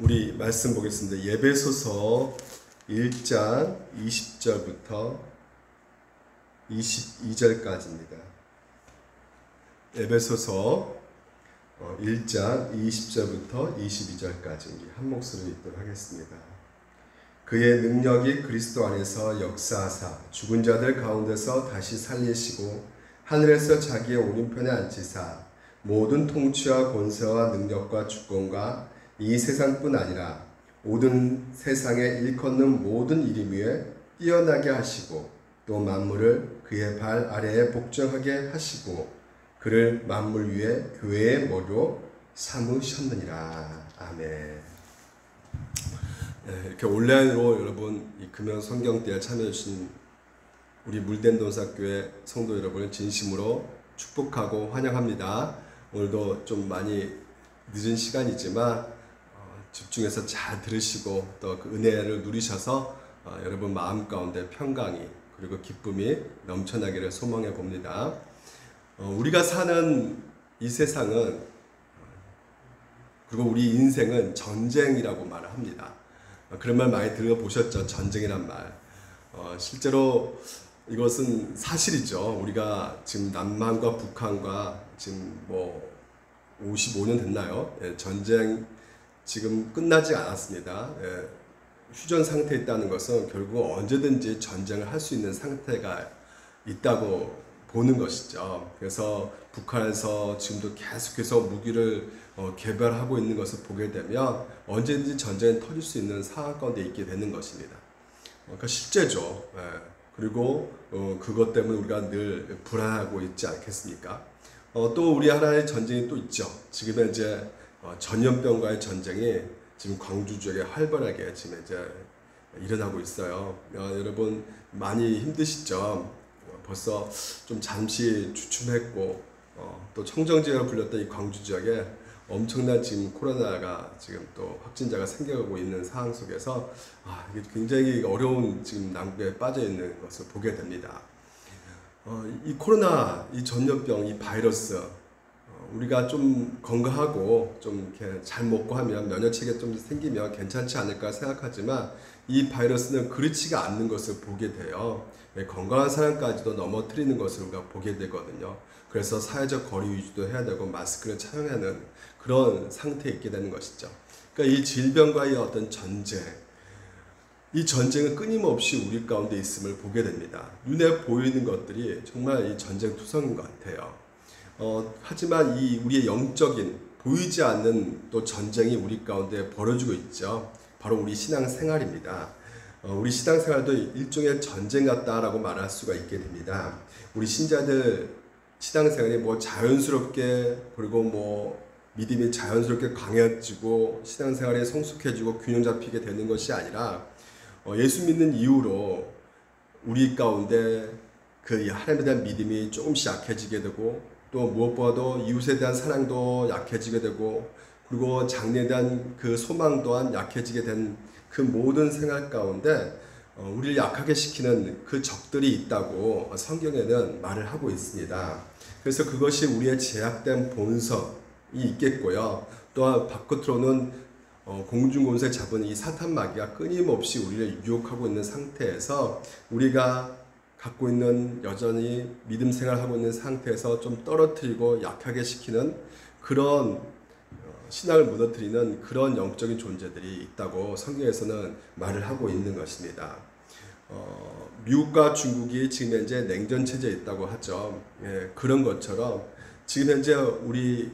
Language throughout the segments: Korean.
우리 말씀 보겠습니다. 예배소서 1장 20절부터 22절까지입니다. 예배소서 1장 20절부터 22절까지 한 목소리로 읽도록 하겠습니다. 그의 능력이 그리스도 안에서 역사하사 죽은 자들 가운데서 다시 살리시고 하늘에서 자기의 오른편에 앉히사 모든 통치와 권세와 능력과 주권과 이 세상뿐 아니라 모든 세상에 일컫는 모든 이름 위에 뛰어나게 하시고 또 만물을 그의 발 아래에 복종하게 하시고 그를 만물 위에 교회의 머리로 삼으셨느니라. 아멘. 이렇게 온라인으로 여러분 이 금연 성경대에 참여해 주신 우리 물덴돈사교회 성도 여러분을 진심으로 축복하고 환영합니다. 오늘도 좀 많이 늦은 시간이지만 집중해서 잘 들으시고 또 그 은혜를 누리셔서 여러분 마음 가운데 평강이 그리고 기쁨이 넘쳐나기를 소망해 봅니다. 우리가 사는 이 세상은 그리고 우리 인생은 전쟁이라고 말을 합니다. 그런 말 많이 들어보셨죠? 전쟁이란 말. 실제로 이것은 사실이죠. 우리가 지금 남한과 북한과 지금 55년 됐나요? 전쟁 지금 끝나지 않았습니다. 휴전 상태에 있다는 것은 결국 언제든지 전쟁을 할 수 있는 상태가 있다고 보는 것이죠. 그래서 북한에서 지금도 계속해서 무기를 개발하고 있는 것을 보게 되면 언제든지 전쟁이 터질 수 있는 상황 가운데 있게 되는 것입니다. 그러니까 실제죠. 그리고 그것 때문에 우리가 늘 불안하고 있지 않겠습니까? 또 우리 하나의 전쟁이 또 있죠. 지금은 이제 전염병과의 전쟁이 지금 광주 지역에 활발하게 지금 이제 일어나고 있어요. 여러분 많이 힘드시죠? 벌써 좀 잠시 주춤했고 또 청정지역으로 불렸던 이 광주 지역에 엄청난 지금 코로나가 지금 또 확진자가 생겨가고 있는 상황 속에서 이게 굉장히 어려운 지금 난국에 빠져 있는 것을 보게 됩니다. 이 코로나, 이 전염병, 이 바이러스 우리가 좀 건강하고 좀 이렇게 잘 먹고 하면 면역체계가 좀 생기면 괜찮지 않을까 생각하지만 이 바이러스는 그렇지가 않는 것을 보게 돼요. 건강한 사람까지도 넘어뜨리는 것을 우리가 보게 되거든요. 그래서 사회적 거리 유지도 해야 되고 마스크를 착용해야 하는 그런 상태에 있게 되는 것이죠. 그러니까 이 질병과의 어떤 전쟁, 이 전쟁은 끊임없이 우리 가운데 있음을 보게 됩니다. 눈에 보이는 것들이 정말 이 전쟁 투성인 것 같아요. 하지만 이 우리의 영적인 보이지 않는 또 전쟁이 우리 가운데 벌어지고 있죠. 바로 우리 신앙생활입니다. 우리 신앙생활도 일종의 전쟁 같다라고 말할 수가 있게 됩니다. 우리 신자들 신앙생활이 자연스럽게 그리고 믿음이 자연스럽게 강해지고 신앙생활이 성숙해지고 균형 잡히게 되는 것이 아니라 예수 믿는 이후로 우리 가운데 그 하나님에 대한 믿음이 조금씩 약해지게 되고 또 무엇보다도 이웃에 대한 사랑도 약해지게 되고 그리고 장래에 대한 그 소망 또한 약해지게 된 그 모든 생활 가운데 우리를 약하게 시키는 그 적들이 있다고 성경에는 말을 하고 있습니다. 그래서 그것이 우리의 제약된 본성이 있겠고요. 또한 바깥으로는 공중권세 잡은 이 사탄 마귀가 끊임없이 우리를 유혹하고 있는 상태에서 우리가 갖고 있는 여전히 믿음 생활하고 있는 상태에서 좀 떨어뜨리고 약하게 시키는 그런 신앙을 무너뜨리는 그런 영적인 존재들이 있다고 성경에서는 말을 하고 있는 것입니다. 미국과 중국이 지금 현재 냉전 체제에 있다고 하죠. 그런 것처럼 지금 현재 우리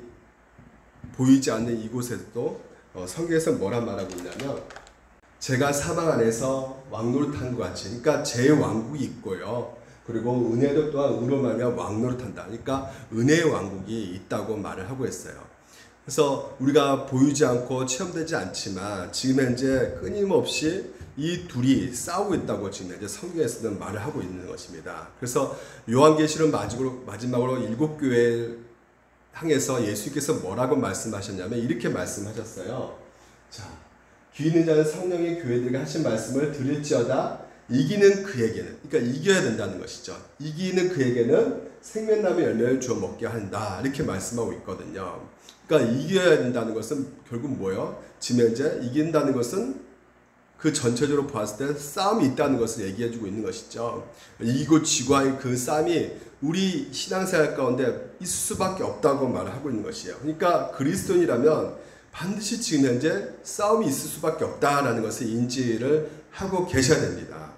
보이지 않는 이곳에도 성경에서 뭐라 말하고 있냐면 제가 사방 안에서 왕노릇한 것 같이, 그러니까 제 왕국이 있고요. 그리고 은혜도 또한 의로 말하며 왕노릇한다. 그러니까 은혜의 왕국이 있다고 말을 하고 있어요. 그래서 우리가 보이지 않고 체험되지 않지만 지금 현재 끊임없이 이 둘이 싸우고 있다고 지금 현재 성경에서는 말을 하고 있는 것입니다. 그래서 요한계시록 마지막으로 7교회를 향해서 예수님께서 뭐라고 말씀하셨냐면 이렇게 말씀하셨어요. 자, 귀 있는 자는 성령의 교회들에게 하신 말씀을 들을지어다 이기는 그에게는, 그러니까 이겨야 된다는 것이죠. 이기는 그에게는 생명나무의 열매를 주어 먹게 한다. 이렇게 말씀하고 있거든요. 그러니까 이겨야 된다는 것은 결국 뭐예요? 지금 현재 이긴다는 것은 그 전체적으로 봤을 때 싸움이 있다는 것을 얘기해주고 있는 것이죠. 이기고 지고의 그 싸움이 우리 신앙생활 가운데 있을 수밖에 없다고 말을 하고 있는 것이에요. 그러니까 그리스도인이라면 반드시 지금 현재 싸움이 있을 수밖에 없다라는 것을 인지를 하고 계셔야 됩니다.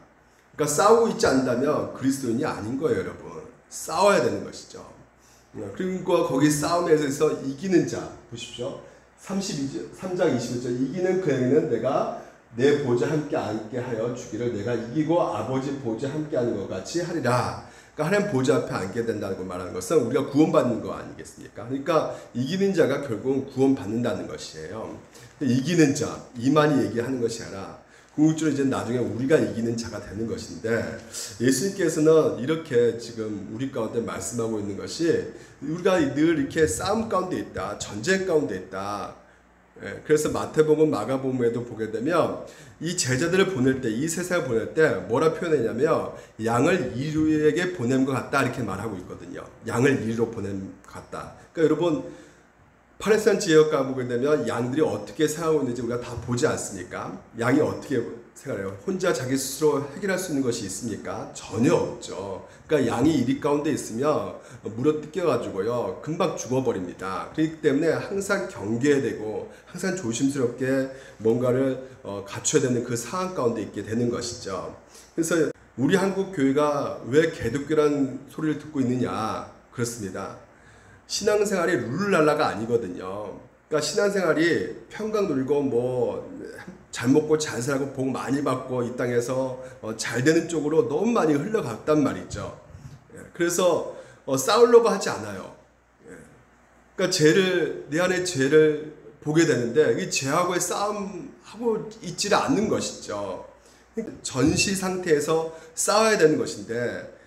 그러니까 싸우고 있지 않다면 그리스도인이 아닌 거예요, 여러분. 싸워야 되는 것이죠. 그리고 거기 싸움에서 이기는 자 보십시오. 3장 21절 이기는 그에게는 내가 내 보좌 함께 앉게 하여 주기를 내가 이기고 아버지 보좌 함께 하는 것 같이 하리라. 그러니까 하나님 보좌 앞에 앉게 된다는 걸 말하는 것은 우리가 구원받는 거 아니겠습니까? 그러니까 이기는 자가 결국은 구원받는다는 것이에요. 이기는 자, 이만이 얘기하는 것이 아니라 궁극적으로 이제 나중에 우리가 이기는 자가 되는 것인데, 예수님께서는 이렇게 지금 우리 가운데 말씀하고 있는 것이 우리가 늘 이렇게 싸움 가운데 있다, 전쟁 가운데 있다. 그래서 마태복음, 마가복음에도 보게 되면 이 제자들을 보낼 때, 이 세상을 보낼 때 뭐라 표현했냐면 양을 이루에게 보낸 것 같다 이렇게 말하고 있거든요. 양을 이리로 보낸 것 같다. 그러니까 여러분 파레산 지역 가보게 되면 양들이 어떻게 생각하고 있는지 우리가 다 보지 않습니까? 양이 어떻게 생각해요? 혼자 자기 스스로 해결할 수 있는 것이 있습니까? 전혀 없죠. 그러니까 양이 이리 가운데 있으면 물어 뜯겨가지고요 금방 죽어버립니다. 그렇기 때문에 항상 경계해야 되고 항상 조심스럽게 뭔가를 갖춰야 되는 그 상황 가운데 있게 되는 것이죠. 그래서 우리 한국 교회가 왜 개독교라는 소리를 듣고 있느냐? 그렇습니다. 신앙생활이 룰루랄라가 아니거든요. 그러니까 신앙생활이 평강 놀고 뭐 잘 먹고 잘 살고 복 많이 받고 이 땅에서 잘 되는 쪽으로 너무 많이 흘러갔단 말이죠. 그래서 싸우려고 하지 않아요. 그러니까 내 안에 죄를 보게 되는데 이 죄하고의 싸움하고 있지를 않는 것이죠. 전시 상태에서 싸워야 되는 것인데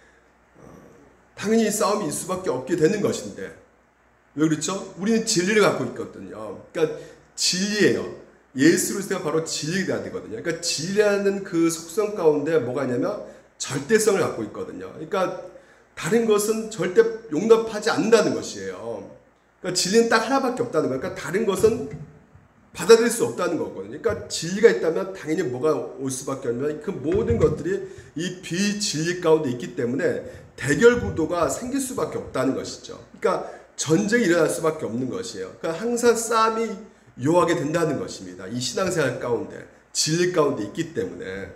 당연히 싸움이 있을 수밖에 없게 되는 것인데 왜 그렇죠? 우리는 진리를 갖고 있거든요. 그러니까 진리예요. 예수 그리스도가 바로 진리가 되거든요. 그러니까 진리라는 그 속성 가운데 뭐가 있냐면 절대성을 갖고 있거든요. 그러니까 다른 것은 절대 용납하지 않는다는 것이에요. 그러니까 진리는 딱 하나밖에 없다는 거예요. 그러니까 다른 것은 받아들일 수 없다는 거거든요. 그러니까 진리가 있다면 당연히 뭐가 올 수밖에 없냐면 그 모든 것들이 이 비진리 가운데 있기 때문에 대결 구도가 생길 수밖에 없다는 것이죠. 그러니까 전쟁이 일어날 수밖에 없는 것이에요. 그러니까 항상 싸움이 요하게 된다는 것입니다. 이 신앙생활 가운데 진리 가운데 있기 때문에.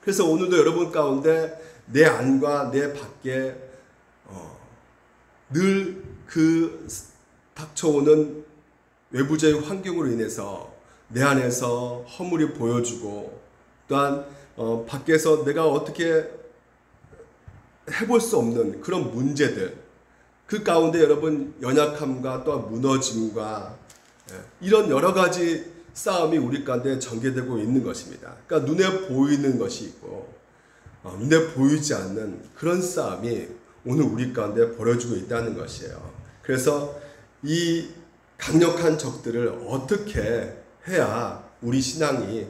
그래서 오늘도 여러분 가운데 내 안과 내 밖에 늘 그 닥쳐오는 외부적인 환경으로 인해서 내 안에서 허물이 보여주고 또한 밖에서 내가 어떻게 해볼 수 없는 그런 문제들, 그 가운데 여러분 연약함과 또 무너짐과 이런 여러 가지 싸움이 우리 가운데 전개되고 있는 것입니다. 그러니까 눈에 보이는 것이 있고 눈에 보이지 않는 그런 싸움이 오늘 우리 가운데 벌어지고 있다는 것이에요. 그래서 이 강력한 적들을 어떻게 해야 우리 신앙이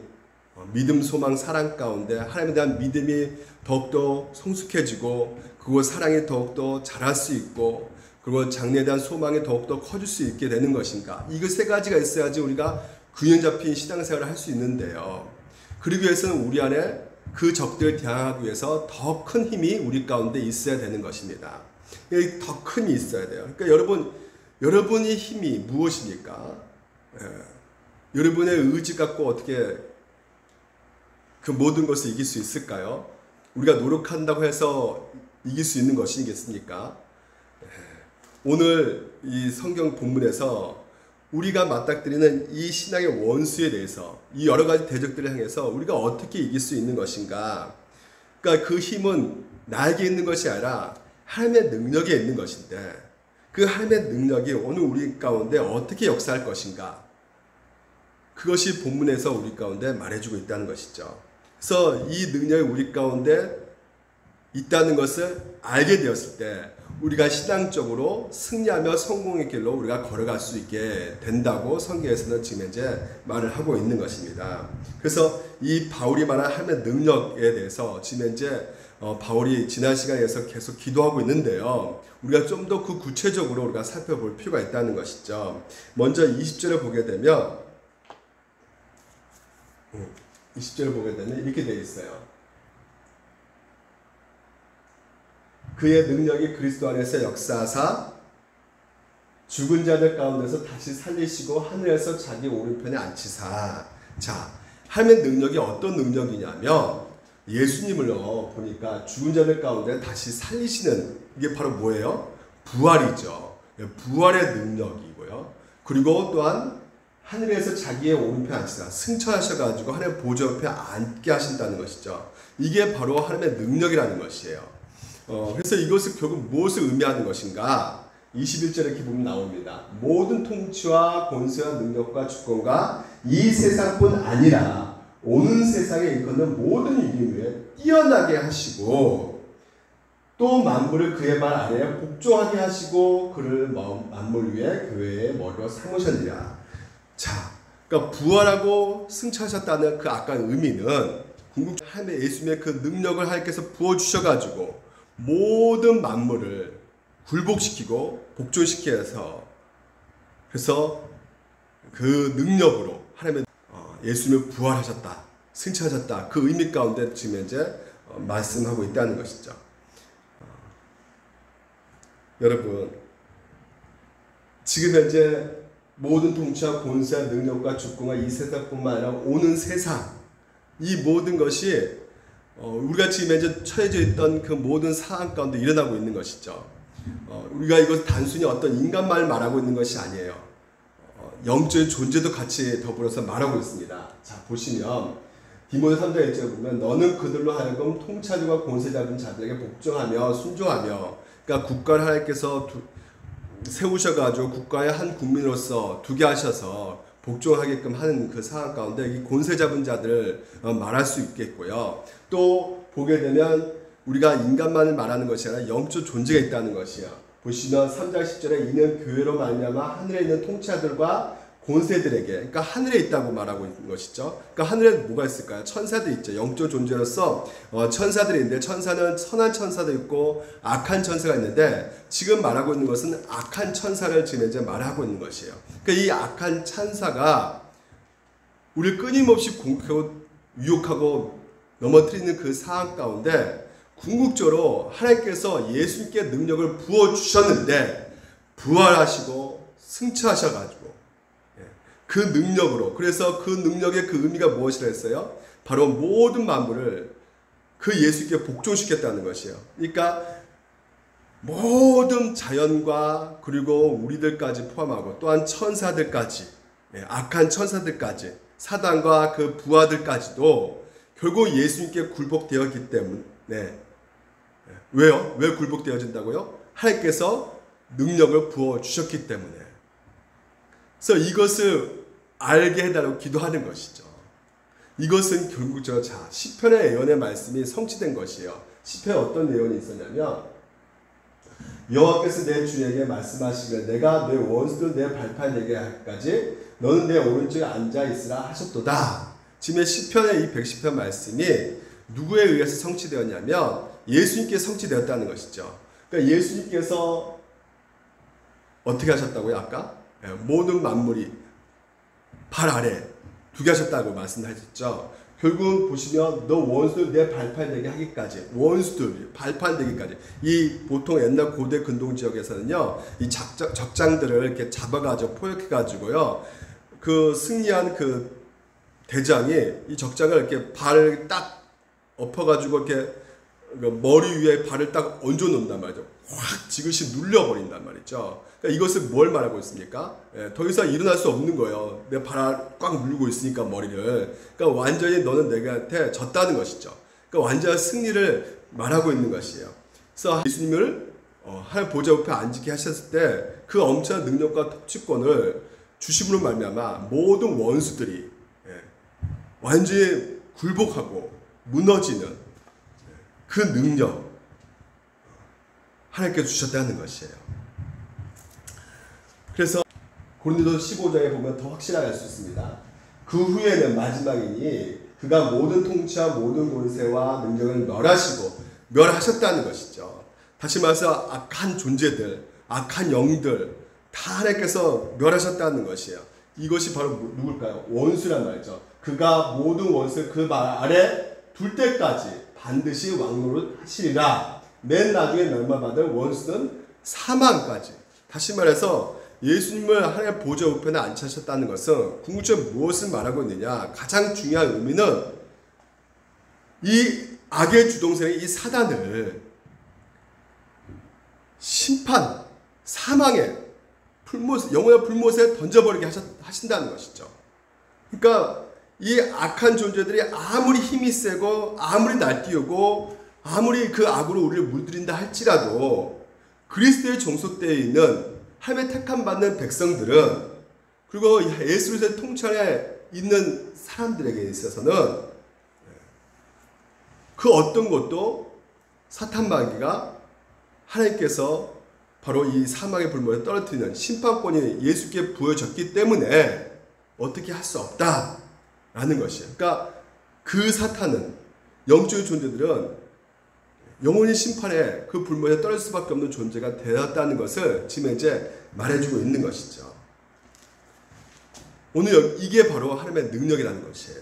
믿음, 소망, 사랑 가운데 하나님에 대한 믿음이 더욱더 성숙해지고 그리고 사랑이 더욱더 자랄 수 있고 그리고 장래에 대한 소망이 더욱더 커질 수 있게 되는 것인가. 이거 세 가지가 있어야지 우리가 균형 잡힌 신앙생활을 할 수 있는데요. 그러기 위해서는 우리 안에 그 적들을 대항하기 위해서 더 큰 힘이 우리 가운데 있어야 되는 것입니다. 더 큰 힘이 있어야 돼요. 그러니까 여러분의 힘이 무엇입니까? 여러분의 의지 갖고 어떻게 그 모든 것을 이길 수 있을까요? 우리가 노력한다고 해서 이길 수 있는 것이겠습니까? 오늘 이 성경 본문에서 우리가 맞닥뜨리는 이 신앙의 원수에 대해서 이 여러 가지 대적들을 향해서 우리가 어떻게 이길 수 있는 것인가? 그러니까 그 힘은 나에게 있는 것이 아니라 하나님의 능력에 있는 것인데 그 하나님의 능력이 오늘 우리 가운데 어떻게 역사할 것인가? 그것이 본문에서 우리 가운데 말해주고 있다는 것이죠. 그래서 이 능력이 우리 가운데 있다는 것을 알게 되었을 때 우리가 신앙적으로 승리하며 성공의 길로 우리가 걸어갈 수 있게 된다고 성경에서는 지금 현재 말을 하고 있는 것입니다. 그래서 이 바울이 말한 하나님의 능력에 대해서 지금 현재 바울이 지난 시간에서 계속 기도하고 있는데요. 우리가 좀 더 그 구체적으로 우리가 살펴볼 필요가 있다는 것이죠. 먼저 20절을 보게 되면 20절을 보게 되면 이렇게 되어 있어요. 그의 능력이 그리스도 안에서 역사하사 죽은 자들 가운데서 다시 살리시고 하늘에서 자기 오른편에 앉히사. 자, 하나님의 능력이 어떤 능력이냐면 예수님을요 보니까 죽은 자들 가운데 다시 살리시는, 이게 바로 뭐예요? 부활이죠. 부활의 능력이고요. 그리고 또한 하늘에서 자기의 오른편에 앉히사, 승천하셔가지고 하나님의 보좌 옆에 앉게 하신다는 것이죠. 이게 바로 하나님의 능력이라는 것이에요. 그래서 이것을 결국 무엇을 의미하는 것인가? 21절에 이렇게 보면 나옵니다. 모든 통치와 권세와 능력과 주권과 이 세상뿐 아니라 오는 세상에 일컫는 모든 이름 위에 뛰어나게 하시고 또 만물을 그의 발 아래에 복종하게 하시고 그를 만물 위에 교회의 머리로 삼으셨느니라. 자, 그러니까 부활하고 승천하셨다는 그 아까 의미는 하나님의 예수님의 그 능력을 하나님께서 부어주셔가지고 모든 만물을 굴복시키고 복종시켜서, 그래서 그 능력으로 하나님의 예수님을 부활하셨다, 승천하셨다, 그 의미 가운데 지금 현재 말씀하고 있다는 것이죠. 여러분, 지금 현재 모든 통치와 권세와 능력과 주권과 이 세상뿐만 아니라 오는 세상, 이 모든 것이 우리가 지금 현재 처해져 있던 그 모든 상황 가운데 일어나고 있는 것이죠. 우리가 이것 단순히 어떤 인간만을 말하고 있는 것이 아니에요. 영적인 존재도 같이 더불어서 말하고 있습니다. 자, 보시면 디모데 3장 1절에 보면 너는 그들로 하여금 통치자들과 권세 잡은 자들에게 복종하며 순종하며, 그러니까 국가를 하나님께서 세우셔가지고 국가의 한 국민으로서 두게 하셔서 복종하게끔 하는 그 상황 가운데 이 권세 잡은 자들을 말할 수 있겠고요. 또 보게 되면 우리가 인간만을 말하는 것이 아니라 영적 존재가 있다는 것이요. 보시면 3장 10절에 이는 교회로 말미암아 하늘에 있는 통치자들과 권세들에게, 그러니까 하늘에 있다고 말하고 있는 것이죠. 그러니까 하늘에 뭐가 있을까요? 천사들이 있죠. 영적 존재로서 천사들이 있는데, 천사는 선한 천사도 있고 악한 천사가 있는데, 지금 말하고 있는 것은 악한 천사를 지금 이제 말하고 있는 것이에요. 그러니까 이 악한 천사가 우리를 끊임없이 공격하고 유혹하고 넘어뜨리는 그 상황 가운데 궁극적으로 하나님께서 예수님께 능력을 부어주셨는데 부활하시고 승천하셔가지고 그 능력으로, 그래서 그 능력의 그 의미가 무엇이라 했어요? 바로 모든 만물을 그 예수님께 복종시켰다는 것이에요. 그러니까 모든 자연과 그리고 우리들까지 포함하고 또한 천사들까지, 악한 천사들까지, 사단과 그 부하들까지도 결국 예수님께 굴복되었기 때문에, 왜요? 왜 굴복되어진다고요? 하나님께서 능력을 부어주셨기 때문에. 그래서 이것을 알게 해달라고 기도하는 것이죠. 이것은 결국 시편의 예언의 말씀이 성취된 것이에요. 시편에 어떤 예언이 있었냐면 여호와께서 내 주에게 말씀하시기를 내가 내 원수들 내 발판 내게 하기까지 너는 내 오른쪽에 앉아 있으라 하셨도다. 지금 시편의 이 110편 말씀이 누구에 의해서 성취되었냐면 예수님께 성취되었다는 것이죠. 그러니까 예수님께서 어떻게 하셨다고요? 아까 모든 만물이 발 아래 두게 하셨다고 말씀하셨죠. 결국 보시면 너 원수들 내 발판 되게 하기까지, 원수들 발판 되기까지, 이 보통 옛날 고대 근동 지역에서는요 이 적장들을 이렇게 잡아가지고 포획해가지고요 그 승리한 그 대장이 이 적장을 이렇게 발을 딱 엎어가지고 이렇게 머리 위에 발을 딱 얹어 놓는단 말이죠. 확 지그시 눌려버린단 말이죠. 그러니까 이것은 뭘 말하고 있습니까? 더 이상 일어날 수 없는 거예요. 내 발을 꽉 물고 있으니까 머리를. 그러니까 완전히 너는 내한테 졌다는 것이죠. 그러니까 완전한 승리를 말하고 있는 것이에요. 그래서 예수님을 하나님 보좌 옆에 앉게 하셨을 때 그 엄청난 능력과 통치권을 주심으로 말미암아 모든 원수들이 완전히 굴복하고 무너지는 그 능력 하나님께서 주셨다는 것이에요. 그래서 고린도서 15장에 보면 더 확실하게 알 수 있습니다. 그 후에는 마지막이니 그가 모든 통치와 모든 권세와 능력을 멸하시고 멸하셨다는 것이죠. 다시 말해서 악한 존재들, 악한 영들 다 하나님께서 멸하셨다는 것이에요. 이것이 바로 누굴까요? 원수란 말이죠. 그가 모든 원수를 그 말 아래 둘 때까지 반드시 왕노릇 하시리라. 맨 나중에 멸망받을 원수는 사망까지. 다시 말해서 예수님을 하나님의 보좌 우편에 앉히셨다는 것은 궁극적으로 무엇을 말하고 있느냐? 가장 중요한 의미는 이 악의 주동생인 이 사단을 심판, 사망의 불못, 영원한 불못에 던져버리게 하신다는 것이죠. 그러니까 이 악한 존재들이 아무리 힘이 세고 아무리 날뛰고 아무리 그 악으로 우리를 물들인다 할지라도 그리스도의 종속되어 있는 하나님의 택함받는 백성들은 그리고 예수 그리스도의 통찰에 있는 사람들에게 있어서는 그 어떤 것도 사탄 마귀가 하나님께서 바로 이 사망의 불못에 떨어뜨리는 심판권이 예수께 부여졌기 때문에 어떻게 할 수 없다라는 것이에요. 그러니까 그 사탄은 영적인 존재들은 영원히 심판에 그 불못에 떨어질 수밖에 없는 존재가 되었다는 것을 지금 이제 말해주고 있는 것이죠. 오늘 이게 바로 하나님의 능력이라는 것이에요.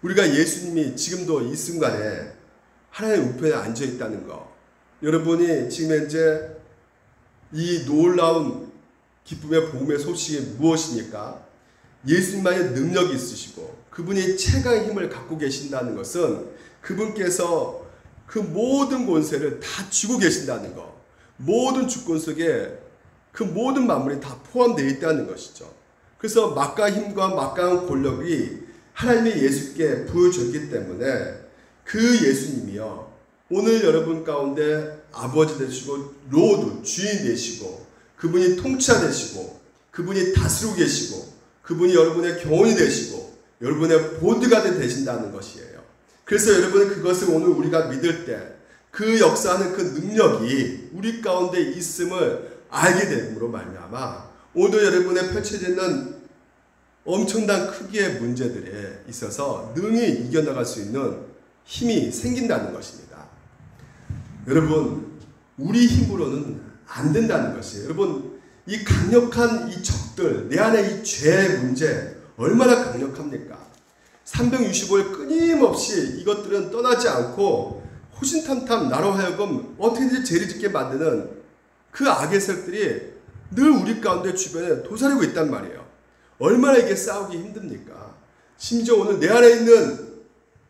우리가 예수님이 지금도 이 순간에 하나님의 우편에 앉아 있다는 것, 여러분이 지금 현재 이 놀라운 기쁨의 복음의 소식이 무엇입니까? 예수님만의 능력이 있으시고 그분이 최강의 힘을 갖고 계신다는 것은 그분께서 그 모든 권세를 다 쥐고 계신다는 것, 모든 주권 속에 그 모든 만물이 다 포함되어 있다는 것이죠. 그래서 막강한 힘과 막강한 권력이 하나님의 예수께 부여졌기 때문에 그 예수님이요, 오늘 여러분 가운데 아버지 되시고 로드 주인 되시고 그분이 통치 되시고 그분이 다스리고 계시고 그분이 여러분의 교훈이 되시고 여러분의 보드가드 되신다는 것이에요. 그래서 여러분 그것을 오늘 우리가 믿을 때 그 역사하는 그 능력이 우리 가운데 있음을 알게 됨으로 말미암아 오늘 여러분의 펼쳐지는 엄청난 크기의 문제들에 있어서 능히 이겨나갈 수 있는 힘이 생긴다는 것입니다. 여러분, 우리 힘으로는 안 된다는 것이에요. 여러분, 이 강력한 이 적들, 내 안에 이 죄의 문제 얼마나 강력합니까? 365일 끊임없이 이것들은 떠나지 않고 호신탐탐 나로 하여금 어떻게든지 죄를 짓게 만드는 그 악의 세력들이 늘 우리 가운데 주변에 도사리고 있단 말이에요. 얼마나 이게 싸우기 힘듭니까? 심지어 오늘 내 안에 있는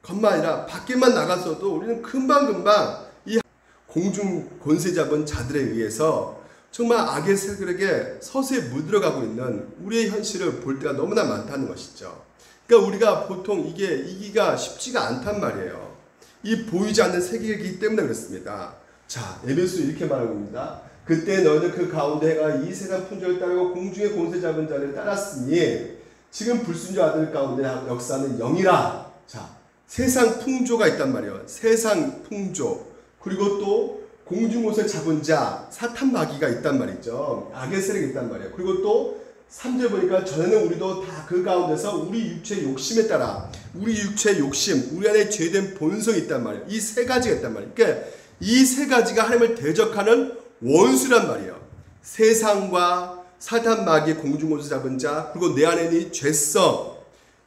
것만 아니라 밖에만 나가서도 우리는 금방금방 이 공중 권세 잡은 자들에 의해서 정말 악의 세력에게 서서히 물들어가고 있는 우리의 현실을 볼 때가 너무나 많다는 것이죠. 그러니까 우리가 보통 이게 이기가 쉽지가 않단 말이에요. 이 보이지 않는 세계이기 때문에 그렇습니다. 자, 에베소 이렇게 말하고 있습니다. 그때 너희는 그 가운데 해가 이 세상 풍조를 따르고 공중의 권세 잡은 자를 따랐으니 지금 불순종 아들 가운데 역사는 영이라. 자, 세상 풍조가 있단 말이에요. 세상 풍조. 그리고 또 공중 권세 잡은 자, 사탄 마귀가 있단 말이죠. 악의 세력이 있단 말이에요. 그리고 또 3절 보니까 전에는 우리도 다 그 가운데서 우리 육체의 욕심에 따라 우리 육체의 욕심, 우리 안에 죄된 본성이 있단 말이에요. 이 세 가지가 있단 말이에요. 그러니까 이 세 가지가 하나님을 대적하는 원수란 말이에요. 세상과 사탄 마귀 공중 권세 잡은 자, 그리고 내 안에 있는 죄성,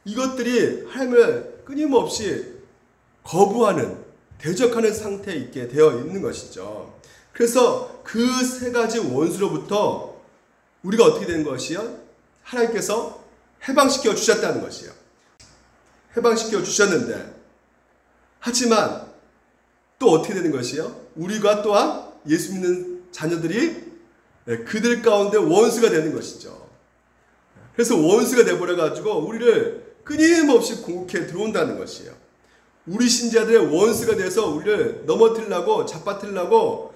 이것들이 하나님을 끊임없이 거부하는, 대적하는 상태에 있게 되어 있는 것이죠. 그래서 그 세 가지 원수로부터 우리가 어떻게 되는 것이요? 하나님께서 해방시켜 주셨다는 것이에요. 해방시켜 주셨는데, 하지만 또 어떻게 되는 것이요? 우리가 또한 예수 믿는 자녀들이 그들 가운데 원수가 되는 것이죠. 그래서 원수가 되어버려가지고 우리를 끊임없이 공격해 들어온다는 것이에요. 우리 신자들의 원수가 돼서 우리를 넘어뜨리려고, 잡아뜨리려고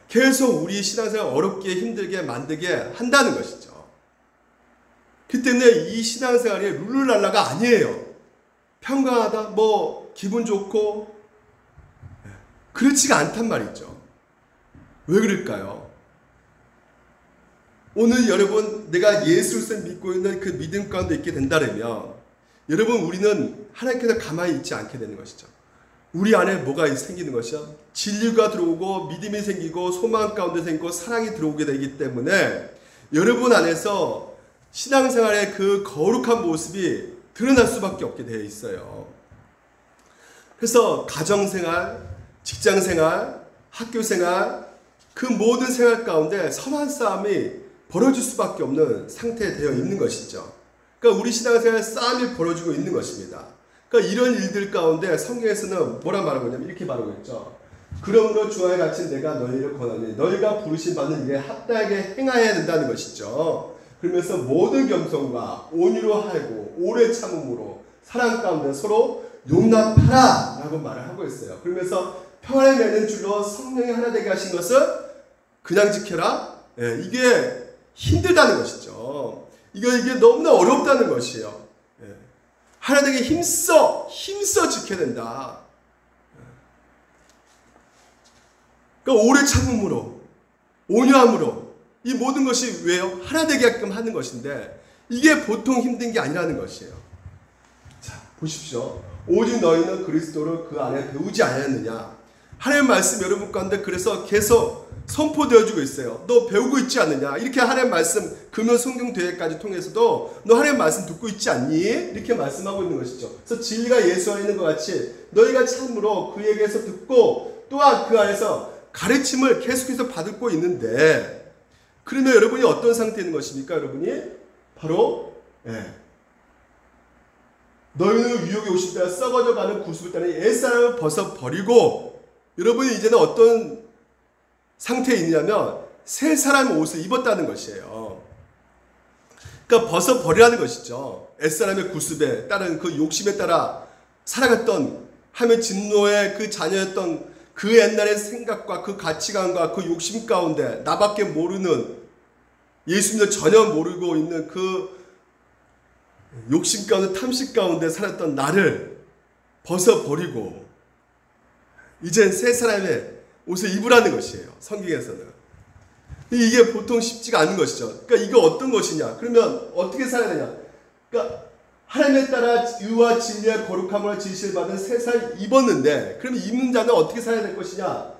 계속 우리 신앙생활 어렵게 힘들게 만들게 한다는 것이죠. 그 때문에 이 신앙생활이 룰루랄라가 아니에요. 평강하다, 뭐 기분 좋고 그렇지가 않단 말이죠. 왜 그럴까요? 오늘 여러분, 내가 예수를 믿고 있는 그 믿음 가운데 있게 된다면 여러분, 우리는 하나님께서 가만히 있지 않게 되는 것이죠. 우리 안에 뭐가 생기는 것이야? 진리가 들어오고 믿음이 생기고 소망 가운데 생기고 사랑이 들어오게 되기 때문에 여러분 안에서 신앙생활의 그 거룩한 모습이 드러날 수밖에 없게 되어 있어요. 그래서 가정생활, 직장생활, 학교생활, 그 모든 생활 가운데 선한 싸움이 벌어질 수밖에 없는 상태에 되어 있는 것이죠. 그러니까 우리 신앙생활 싸움이 벌어지고 있는 것입니다. 그러니까 이런 일들 가운데 성경에서는 뭐라 말하고 있냐면 이렇게 말하고 있죠. 그러므로 주 안에 갇힌 내가 너희를 권하니 너희가 부르심 받는 일에 합당하게 행하여야 된다는 것이죠. 그러면서 모든 겸손과 온유로 하고 오래 참음으로 사랑 가운데 서로 용납하라 라고 말을 하고 있어요. 그러면서 평안을 맺는 줄로 성령이 하나 되게 하신 것을 그냥 지켜라. 예, 이게 힘들다는 것이죠. 이게 너무나 어렵다는 것이에요. 예, 하나 되게 힘써 지켜야 된다. 그러니까 오래 참음으로 온유함으로 이 모든 것이 왜요? 하나 되게끔 하는 것인데 이게 보통 힘든 게 아니라는 것이에요. 자, 보십시오. 오직 너희는 그리스도를 그 안에 배우지 않았느냐. 하나님의 말씀 여러분 가운데 그래서 계속 선포되어주고 있어요. 너 배우고 있지 않느냐. 이렇게 하나님의 말씀 금요 성경 대회까지 통해서도 너 하나님의 말씀 듣고 있지 않니? 이렇게 말씀하고 있는 것이죠. 그래서 진리가 예수 안에 있는 것 같이 너희가 참으로 그에게서 듣고 또한 그 안에서 가르침을 계속해서 받고 있는데 그러면 여러분이 어떤 상태에 있는 것입니까? 여러분이 바로 너희는 유혹에 오실 때와 썩어져가는 구습을 따는 옛사람을 벗어버리고 여러분이 이제는 어떤 상태에 있냐면 새 사람의 옷을 입었다는 것이에요. 그러니까 벗어버리라는 것이죠. 옛사람의 구습에 따른 그 욕심에 따라 살아갔던 하며 진노의 그 자녀였던 그 옛날의 생각과 그 가치관과 그 욕심 가운데 나밖에 모르는 예수님을 전혀 모르고 있는 그 욕심 가운데 탐식 가운데 살았던 나를 벗어버리고 이젠 새 사람의 옷을 입으라는 것이에요. 성경에서는. 이게 보통 쉽지가 않은 것이죠. 그러니까 이게 어떤 것이냐. 그러면 어떻게 살아야 되냐. 그러니까 하나님에 따라 의와 진리와 거룩함으로 진실을 받은 새 사람을 입었는데 그러면 입는 자는 어떻게 살아야 될 것이냐.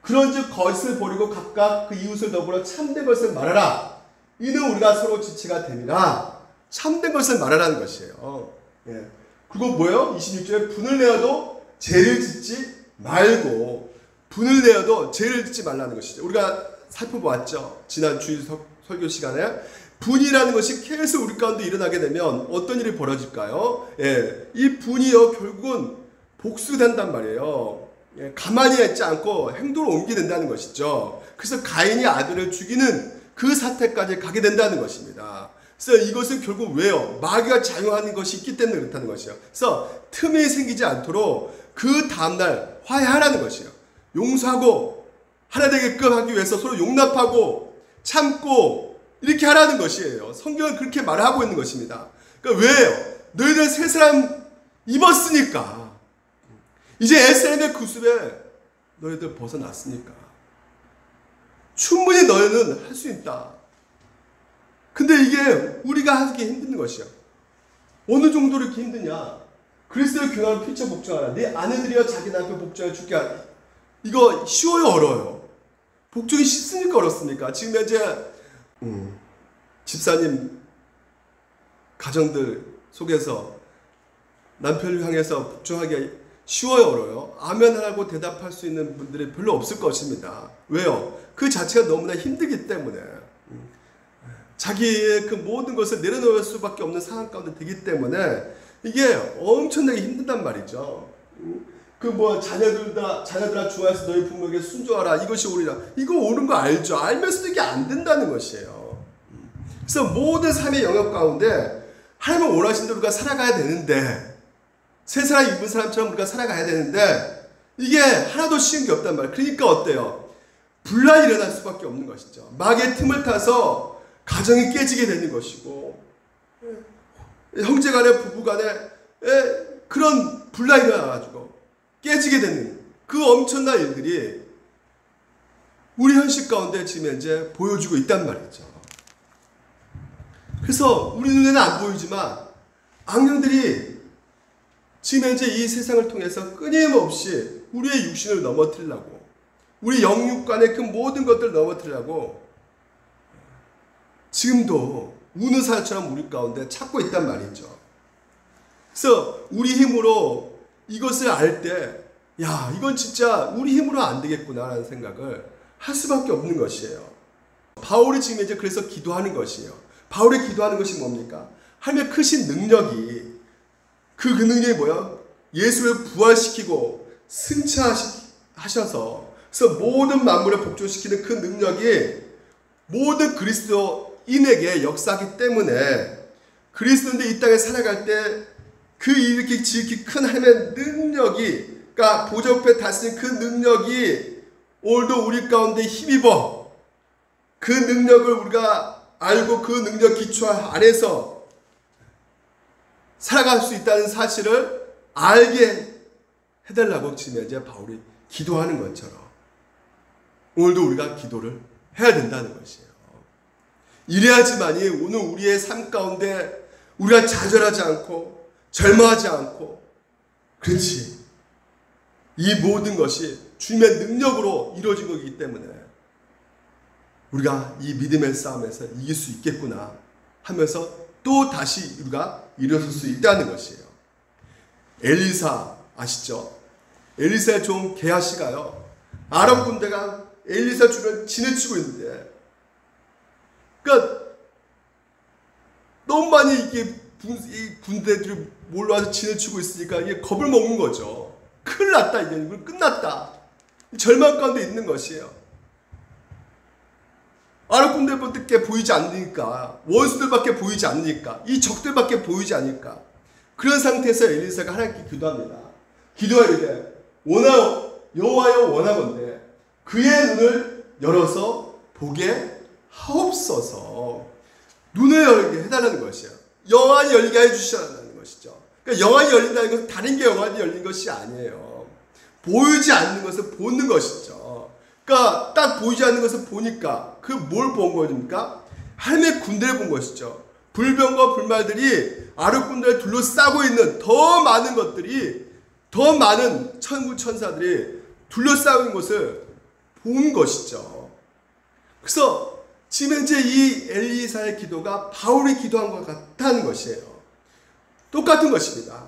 그런즉 거짓을 버리고 각각 그 이웃을 더불어 참된 것을 말하라. 이는 우리가 서로 지체가 됨이라. 참된 것을 말하라는 것이에요. 예. 그리고 뭐예요? 26절에 분을 내어도 죄를 짓지 말고 분을 내어도 죄를 짓지 말라는 것이죠. 우리가 살펴보았죠. 지난 주일 설교 시간에 분이라는 것이 계속 우리 가운데 일어나게 되면 어떤 일이 벌어질까요? 예. 이 분이요 결국은 복수된단 말이에요. 예. 가만히 있지 않고 행동을 옮기게 된다는 것이죠. 그래서 가인이 아들을 죽이는 그 사태까지 가게 된다는 것입니다. 그래서 이것은 결국 왜요? 마귀가 작용하는 것이 있기 때문에 그렇다는 것이에요. 그래서 틈이 생기지 않도록 그 다음날 화해하라는 것이에요. 용서하고 하나 되게끔 하기 위해서 서로 용납하고 참고 이렇게 하라는 것이에요. 성경은 그렇게 말하고 있는 것입니다. 그러니까 왜요? 너희들 새 사람 입었으니까. 이제 옛사람의 구습에 너희들 벗어났으니까. 충분히 너희는 할 수 있다. 근데 이게 우리가 하기 힘든 것이야. 어느 정도로 이렇게 힘드냐? 그리스도의 교훈을 피쳐 복종하라. 네 아내들이여 자기 남편 복종하여 죽게 하라. 이거 쉬워요, 어려워요? 복종이 쉽습니까, 어렵습니까? 지금 현재 집사님 가정들 속에서 남편을 향해서 복종하기 쉬워요, 어려워요? 아멘 하라고 대답할 수 있는 분들이 별로 없을 것입니다. 왜요? 그 자체가 너무나 힘들기 때문에. 자기의 그 모든 것을 내려놓을 수밖에 없는 상황 가운데 되기 때문에 이게 엄청나게 힘든단 말이죠. 자녀들아 주 안에서 너희 부모에게 순종하라. 이것이 옳으라. 이거 옳은 거 알죠. 알면서도 이게 안 된다는 것이에요. 그래서 모든 삶의 영역 가운데 하나님을 원하신 대로 우리가 살아가야 되는데 새 사람 입은 사람처럼 우리가 살아가야 되는데 이게 하나도 쉬운 게 없단 말이에요. 그러니까 어때요? 분란이 일어날 수밖에 없는 것이죠. 마귀의 틈을 타서 가정이 깨지게 되는 것이고 형제간에 부부간에 그런 분란이 일어나가지고 깨지게 되는 그 엄청난 일들이 우리 현실 가운데 지금 현재 보여주고 있단 말이죠. 그래서 우리 눈에는 안 보이지만 악령들이 지금 현재 이 세상을 통해서 끊임없이 우리의 육신을 넘어뜨리려고, 우리 영육간의 그 모든 것들을 넘어뜨리려고 지금도 우는 사람처럼 우리 가운데 찾고 있단 말이죠. 그래서 우리 힘으로 이것을 알 때, 야, 이건 진짜 우리 힘으로 안 되겠구나라는 생각을 할 수밖에 없는 것이에요. 바울이 지금 이제 그래서 기도하는 것이에요. 바울이 기도하는 것이 뭡니까? 하나님의 크신 능력이, 그 능력이 뭐야? 예수를 부활시키고 승천하셔서, 그래서 모든 만물을 복종시키는 그 능력이 모든 그리스도인에게 역사하기 때문에, 그리스도인들이 이 땅에 살아갈 때 그 이렇게 지극히 큰 하나님의 능력이, 그러니까 보좌 앞에 다스리는 그 능력이 오늘도 우리 가운데 힘입어 그 능력을 우리가 알고 그 능력 기초 안에서 살아갈 수 있다는 사실을 알게 해달라고 지금 이제 바울이 기도하는 것처럼 오늘도 우리가 기도를 해야 된다는 것이에요. 이래야지만이 오늘 우리의 삶 가운데 우리가 좌절하지 않고 절망하지 않고, 그렇지, 이 모든 것이 주님의 능력으로 이루어진 것이기 때문에 우리가 이 믿음의 싸움에서 이길 수 있겠구나 하면서 또 다시 우리가 일어설 수 있다는 것이에요. 엘리사 아시죠? 엘리사의 종 게하시가요, 아람 군대가 엘리사 주변 진을 치고 있는데, 그러니까 너무 많이 이게 이 군대들이 몰려와서 진을 치고 있으니까 이게 겁을 먹는 거죠. 큰일 났다, 이제 이거 끝났다. 절망 가운데 있는 것이에요. 아랍 군대밖에 보이지 않으니까, 원수들밖에 보이지 않으니까, 이 적들밖에 보이지 않으니까, 그런 상태에서 엘리사가 하나님께 기도합니다. 기도하기를, 여호와여 원하건대 그의 눈을 열어서 보게 하옵소서. 눈을 열게 해달라는 것이에요. 영안이 열리게 해주시라는 것이죠. 그러니까 영안이 열린다는 것은 다른 게 영안이 열린 것이 아니에요. 보이지 않는 것을 보는 것이죠. 그러니까 딱 보이지 않는 것을 보니까 그 뭘 본 겁니까? 하나님의 군대를 본 것이죠. 불병과 불말들이 아랍 군대를 둘러싸고 있는 더 많은 것들이, 더 많은 천군 천사들이 둘러싸고 있는 것을 본 것이죠. 그래서 지금 현재 이 엘리사의 기도가 바울이 기도한 것 같다는 것이에요. 똑같은 것입니다.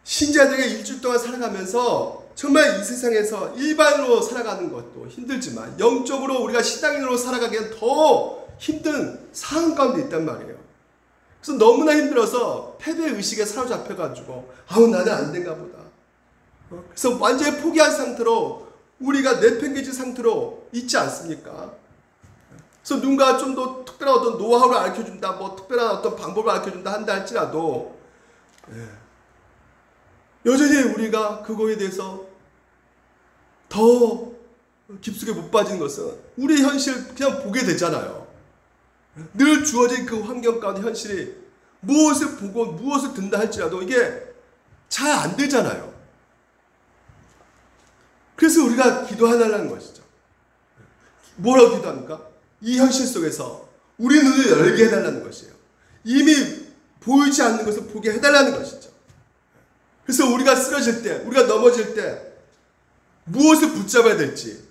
신자들에게 일주일 동안 살아가면서 정말 이 세상에서 일반으로 살아가는 것도 힘들지만 영적으로 우리가 신앙인으로 살아가기엔 더 힘든 상황 가운데 있단 말이에요. 그래서 너무나 힘들어서 패배의식에 사로잡혀가지고 아우 나는 안 된가 보다. 그래서 완전히 포기한 상태로 우리가 내팽개친 상태로 있지 않습니까? 그래서 누군가 좀 더 특별한 어떤 노하우를 알려준다, 뭐 특별한 어떤 방법을 알려준다 한다 할지라도 여전히 우리가 그거에 대해서 더 깊숙이 못 빠진 것은 우리 현실 그냥 보게 되잖아요. 늘 주어진 그 환경 가운데 현실이 무엇을 보고 무엇을 듣는다 할지라도 이게 잘 안 되잖아요. 그래서 우리가 기도하달라는 것이죠. 뭐라고 기도합니까? 이 현실 속에서 우리 눈을 열게 해달라는 것이에요. 이미 보이지 않는 것을 보게 해달라는 것이죠. 그래서 우리가 쓰러질 때, 우리가 넘어질 때 무엇을 붙잡아야 될지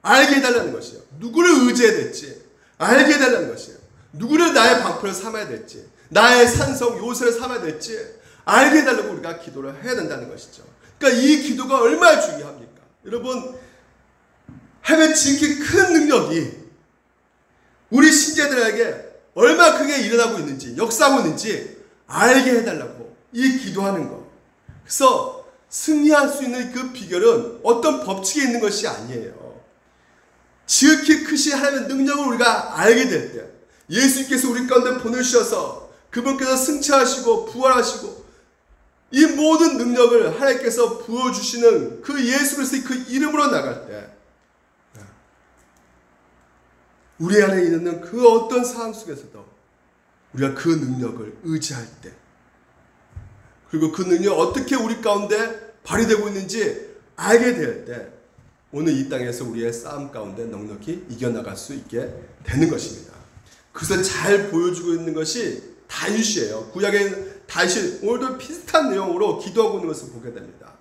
알게 해달라는 것이에요. 누구를 의지해야 될지 알게 해달라는 것이에요. 누구를 나의 방패를 삼아야 될지, 나의 산성 요새를 삼아야 될지 알게 해달라고 우리가 기도를 해야 된다는 것이죠. 그러니까 이 기도가 얼마나 중요합니까? 여러분, 하나님의 지극히 큰 능력이 우리 신자들에게 얼마나 크게 일어나고 있는지, 역사하고 있는지 알게 해달라고 이 기도하는 것. 그래서 승리할 수 있는 그 비결은 어떤 법칙에 있는 것이 아니에요. 지극히 크신 하나님의 능력을 우리가 알게 될 때, 예수님께서 우리 가운데 보내주셔서 그분께서 승천하시고 부활하시고 이 모든 능력을 하나님께서 부어주시는 그 예수 그리스도의 그 이름으로 나갈 때, 우리 안에 있는 그 어떤 상황 속에서도 우리가 그 능력을 의지할 때, 그리고 그 능력이 어떻게 우리 가운데 발휘되고 있는지 알게 될 때, 오늘 이 땅에서 우리의 싸움 가운데 넉넉히 이겨나갈 수 있게 되는 것입니다. 그것을 잘 보여주고 있는 것이 다윗이에요. 구약의 다윗이 오늘도 비슷한 내용으로 기도하고 있는 것을 보게 됩니다.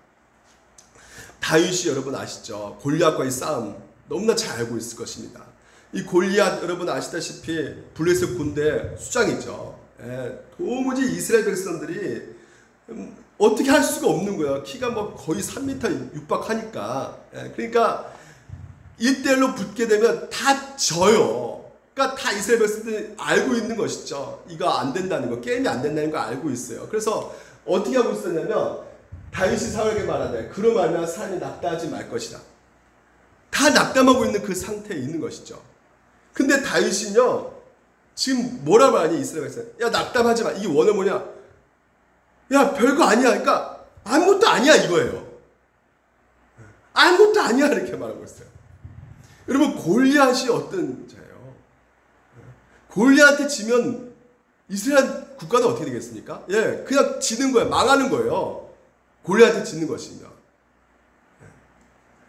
다윗이 여러분 아시죠? 골리앗과의 싸움 너무나 잘 알고 있을 것입니다. 이 골리앗 여러분 아시다시피 블레셋 군대 수장이죠. 도무지 이스라엘 백성들이 어떻게 할 수가 없는 거예요. 키가 뭐 거의 3m 육박하니까. 그러니까 1대1로 붙게 되면 다 져요. 그러니까 다 이스라엘 백성들이 알고 있는 것이죠. 이거 안 된다는 거, 게임이 안 된다는 거 알고 있어요. 그래서 어떻게 하고 있었냐면 다윗이 사울에게 말하되 그로 말하면 사람이 낙담하지 말 것이다. 다 낙담하고 있는 그 상태에 있는 것이죠. 근데 다윗은요 지금 뭐라 말하니 이스라엘 백성, 야 낙담하지 마. 이게 원어 뭐냐? 야 별거 아니야. 그러니까 아무것도 아니야 이거예요. 아무것도 아니야 이렇게 말하고 있어요. 여러분 골리앗이 어떤 자예요? 골리앗한테 지면 이스라엘 국가는 어떻게 되겠습니까? 그냥 지는 거예요. 망하는 거예요. 골리앗한테 지는 것입니다.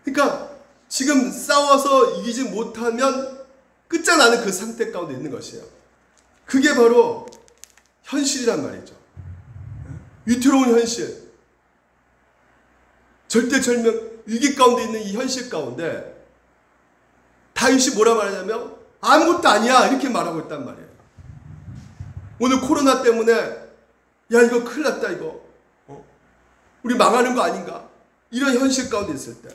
그러니까 지금 싸워서 이기지 못하면 끝장나는 그 상태 가운데 있는 것이에요. 그게 바로 현실이란 말이죠. 위태로운 현실, 절대절명, 위기 가운데 있는 이 현실 가운데 다윗이 뭐라 말하냐면 아무것도 아니야 이렇게 말하고 있단 말이에요. 오늘 코로나 때문에 야 이거 큰일 났다 이거 우리 망하는 거 아닌가 이런 현실 가운데 있을 때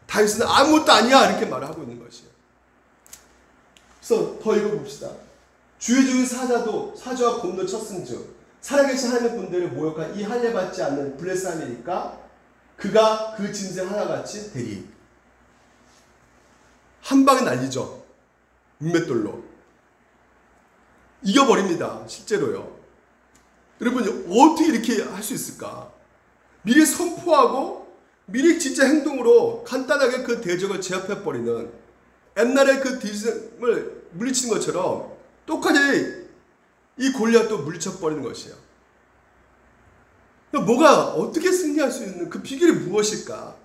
다윗은 아무것도 아니야 이렇게 말하고 있는 것이에요. 그래서 더 읽어봅시다. 주의 중 사자와 곰도 쳤은즉 살아계신 하나님의 군대를 모욕한 이 할례 받지 않는 블레셋이니까 그가 그 짐승 하나같이 되리. 한 방에 날리죠. 문맷돌로 이겨버립니다. 실제로요. 여러분 어떻게 이렇게 할 수 있을까? 미리 선포하고 미리 진짜 행동으로 간단하게 그 대적을 제압해버리는 옛날에 그 디즘을 물리치는 것처럼 똑같이 이 골리앗도 물리쳐버리는 것이에요. 뭐가 어떻게 승리할 수 있는 그 비결이 무엇일까?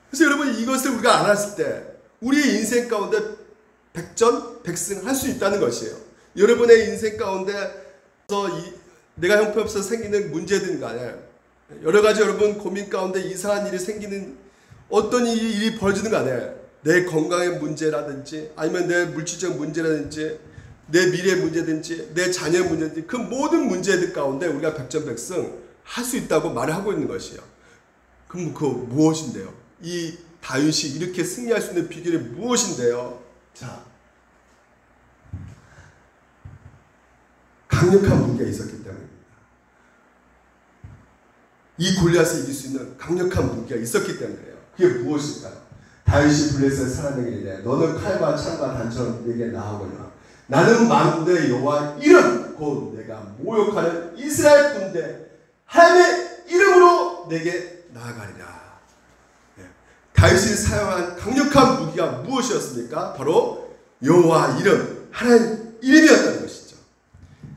그래서 여러분 이것을 우리가 알았을 때 우리의 인생 가운데 백전, 백승 할 수 있다는 것이에요. 여러분의 인생 가운데 내가 형편없어서 생기는 문제든 간에 여러 가지 여러분 고민 가운데 이상한 일이 생기는 어떤 일이 벌어지는 간에 내 건강의 문제라든지 아니면 내 물질적 문제라든지 내 미래의 문제든지 내 자녀의 문제든지 그 모든 문제들 가운데 우리가 백전백승 할 수 있다고 말을 하고 있는 것이에요. 그럼 그거 무엇인데요? 이 다윗이 이렇게 승리할 수 있는 비결이 무엇인데요? 자, 강력한 무기가 있었기 때문입니다. 이 골리앗을 이길 수 있는 강력한 무기가 있었기 때문이에요. 그게 무엇일까요? 다윗이 블레셋의 사람에게 이르되 너는 칼과 창과 단처럼 내게 나아오거니와 나는 만군의 여호와 이름 곧 내가 모욕하는 이스라엘 군대 하나님의 이름으로 내게 나아가리라. 다윗이 사용한 강력한 무기가 무엇이었습니까? 바로 여호와 이름, 하나님 이름이었다는 것이죠.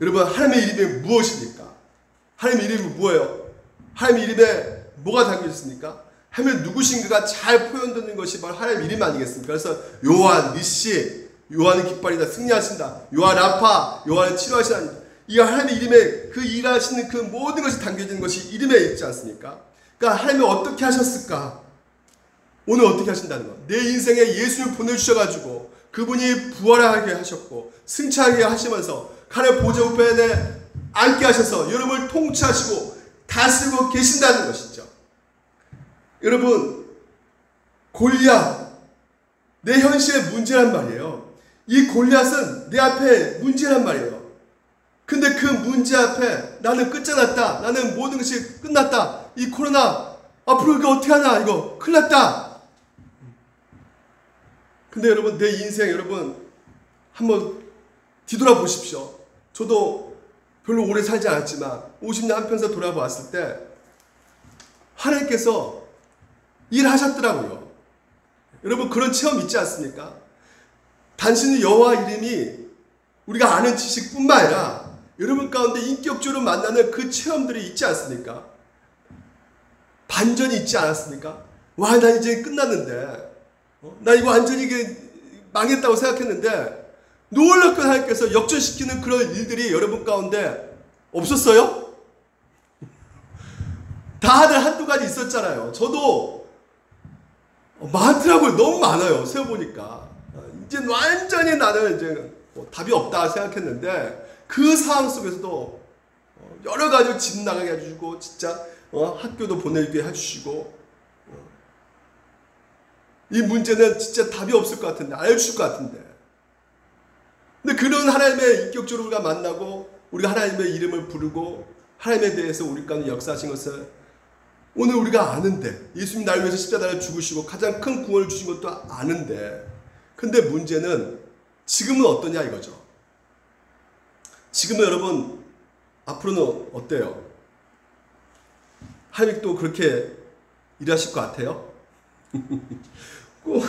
여러분 하나님의 이름이 무엇입니까? 하나님의 이름이 뭐예요? 하나님의 이름에 뭐가 담겨 있습니까? 하나님의 누구신가가 잘 표현되는 것이 바로 하나님의 이름 아니겠습니까? 그래서 여호와 니시, 여호와는 깃발이다, 승리하신다, 여호와 라파, 여호와는 치료하신다. 이 하나님의 이름에 그 일하시는 그 모든 것이 담겨진 것이 이름에 있지 않습니까? 그러니까 하나님이 어떻게 하셨을까? 오늘 어떻게 하신다는 거. 내 인생에 예수를 보내주셔가지고 그분이 부활하게 하셨고 승차하게 하시면서 하나님의 보좌 우편에 앉게 하셔서 여러분을 통치하시고 다스리고 계신다는 것이죠. 여러분 골리앗 내 현실의 문제란 말이에요. 이 골리앗은 내 앞에 문제란 말이에요. 근데 그 문제 앞에 나는 끝장났다. 나는 모든 것이 끝났다. 이 코로나 앞으로 이거 어떻게 하나 이거 큰일 났다. 근데 여러분 내 인생 여러분 한번 뒤돌아보십시오. 저도 별로 오래 살지 않았지만 50년 한평생 돌아보았을 때 하나님께서 일하셨더라고요. 여러분 그런 체험 있지 않습니까? 단순히 여호와 이름이 우리가 아는 지식뿐만 아니라 여러분 가운데 인격적으로 만나는 그 체험들이 있지 않습니까? 반전이 있지 않았습니까? 와, 나 이제 끝났는데 나 이거 완전히 망했다고 생각했는데 놀랍게 하나님께서 역전시키는 그런 일들이 여러분 가운데 없었어요? 다들 한두 가지 있었잖아요. 저도 많더라고요. 너무 많아요. 세어보니까. 이제 완전히 나는 이제 답이 없다 생각했는데 그 상황 속에서도 여러 가지 집 나가게 해주시고 진짜 학교도 보내게 해주시고 이 문제는 진짜 답이 없을 것 같은데 알려주실 것 같은데 근데 그런 하나님의 인격적으로 우리가 만나고 우리가 하나님의 이름을 부르고 하나님에 대해서 우리 가운데 역사하신 것을 오늘 우리가 아는데 예수님 나를 위해서 십자가를 죽으시고 가장 큰 구원을 주신 것도 아는데 근데 문제는 지금은 어떠냐 이거죠. 지금은 여러분 앞으로는 어때요? 하나님 또 그렇게 일하실 것 같아요? 꼭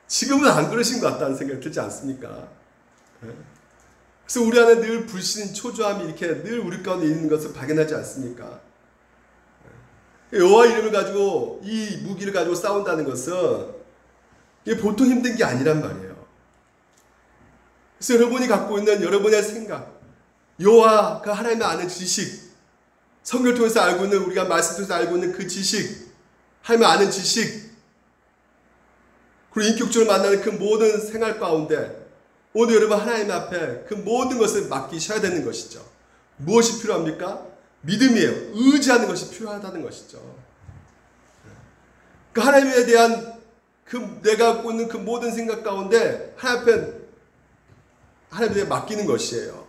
지금은 안 그러신 것 같다는 생각이 들지 않습니까? 그래서 우리 안에 늘 불신, 초조함이 이렇게 늘 우리 가운데 있는 것을 발견하지 않습니까? 여호와 이름을 가지고 이 무기를 가지고 싸운다는 것은 이게 보통 힘든 게 아니란 말이에요. 그래서 여러분이 갖고 있는 여러분의 생각, 여호와가 하나님의 아는 지식, 성경을 통해서 알고 있는 우리가 말씀 통해서 알고 있는 그 지식, 하나님의 아는 지식, 그리고 인격적으로 만나는 그 모든 생활 가운데 오늘 여러분 하나님 앞에 그 모든 것을 맡기셔야 되는 것이죠. 무엇이 필요합니까? 믿음이에요. 의지하는 것이 필요하다는 것이죠. 그 하나님에 대한 그 내가 갖고 있는 그 모든 생각 가운데 하나님 앞에 하나님에 맡기는 것이에요.